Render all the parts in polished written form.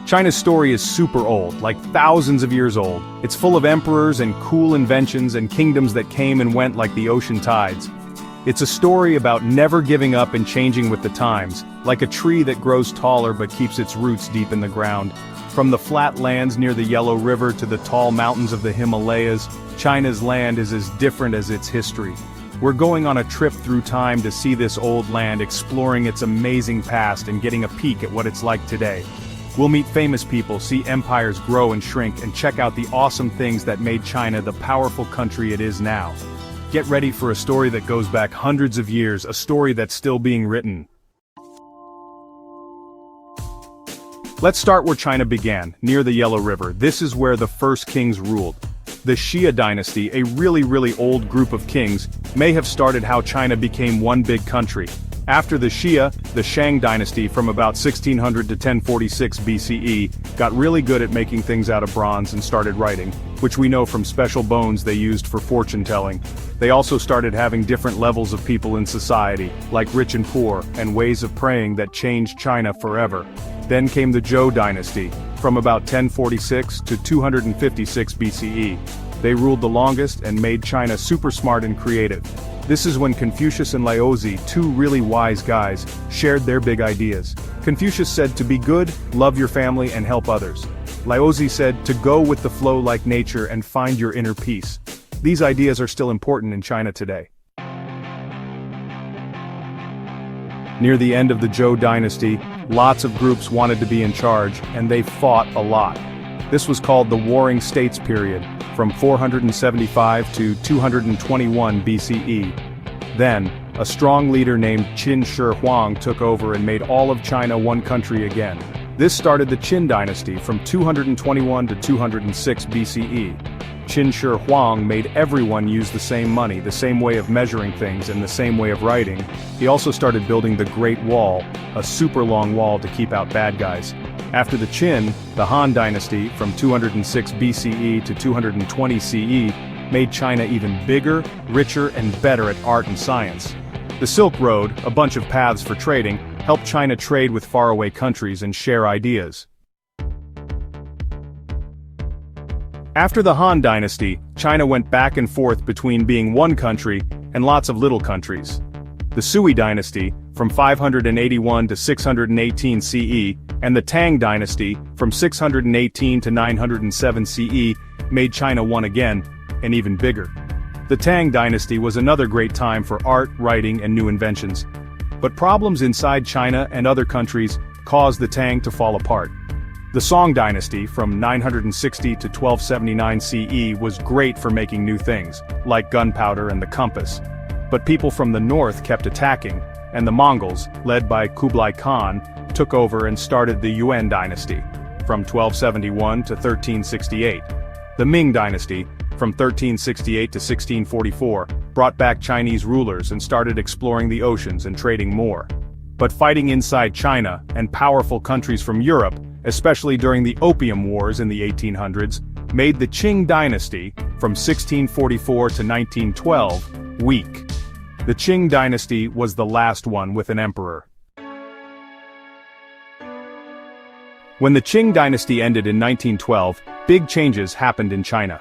China's story is super old, like thousands of years old. It's full of emperors and cool inventions and kingdoms that came and went like the ocean tides. It's a story about never giving up and changing with the times, like a tree that grows taller but keeps its roots deep in the ground. From the flat lands near the Yellow River to the tall mountains of the Himalayas, China's land is as different as its history. We're going on a trip through time to see this old land, exploring its amazing past and getting a peek at what it's like today. We'll meet famous people, see empires grow and shrink, and check out the awesome things that made China the powerful country it is now. Get ready for a story that goes back hundreds of years, a story that's still being written. Let's start where China began, near the Yellow River. This is where the first kings ruled. The Xia Dynasty, a really old group of kings, may have started how China became one big country. After the Xia, the Shang Dynasty from about 1600 to 1046 BCE, got really good at making things out of bronze and started writing, which we know from special bones they used for fortune-telling. They also started having different levels of people in society, like rich and poor, and ways of praying that changed China forever. Then came the Zhou Dynasty, from about 1046 to 256 BCE. They ruled the longest and made China super smart and creative. This is when Confucius and Laozi, two really wise guys, shared their big ideas. Confucius said to be good, love your family and help others. Laozi said to go with the flow like nature and find your inner peace. These ideas are still important in China today. Near the end of the Zhou Dynasty, lots of groups wanted to be in charge, and they fought a lot. This was called the Warring States period, from 475 to 221 BCE. Then, a strong leader named Qin Shi Huang took over and made all of China one country again. This started the Qin Dynasty from 221 to 206 BCE. Qin Shi Huang made everyone use the same money, the same way of measuring things, and the same way of writing. He also started building the Great Wall, a super long wall to keep out bad guys. After the Qin, the Han Dynasty, from 206 BCE to 220 CE, made China even bigger, richer, and better at art and science. The Silk Road, a bunch of paths for trading, helped China trade with faraway countries and share ideas. After the Han Dynasty, China went back and forth between being one country and lots of little countries. The Sui Dynasty, from 581 to 618 CE, and the Tang Dynasty, from 618 to 907 CE, made China one again, and even bigger. The Tang Dynasty was another great time for art, writing, and new inventions. But problems inside China and other countries caused the Tang to fall apart. The Song Dynasty, from 960 to 1279 CE, was great for making new things, like gunpowder and the compass. But people from the north kept attacking, and the Mongols, led by Kublai Khan, took over and started the Yuan Dynasty, from 1271 to 1368. The Ming Dynasty, from 1368 to 1644, brought back Chinese rulers and started exploring the oceans and trading more. But fighting inside China and powerful countries from Europe, especially during the Opium Wars in the 1800s, made the Qing Dynasty, from 1644 to 1912, weak. The Qing Dynasty was the last one with an emperor. When the Qing Dynasty ended in 1912, big changes happened in China.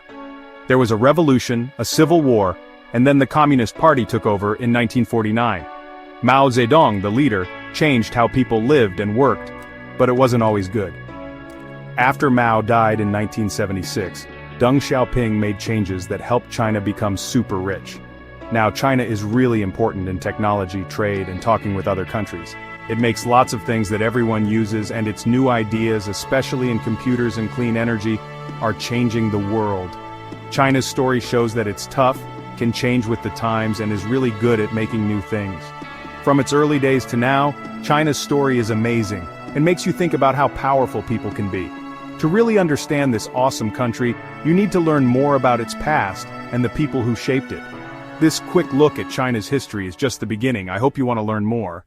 There was a revolution, a civil war, and then the Communist Party took over in 1949. Mao Zedong, the leader, changed how people lived and worked, but it wasn't always good. After Mao died in 1976, Deng Xiaoping made changes that helped China become super rich. Now China is really important in technology, trade, and talking with other countries. It makes lots of things that everyone uses, and its new ideas, especially in computers and clean energy, are changing the world. China's story shows that it's tough, can change with the times, and is really good at making new things. From its early days to now, China's story is amazing, and makes you think about how powerful people can be. To really understand this awesome country, you need to learn more about its past and the people who shaped it. This quick look at China's history is just the beginning. I hope you want to learn more.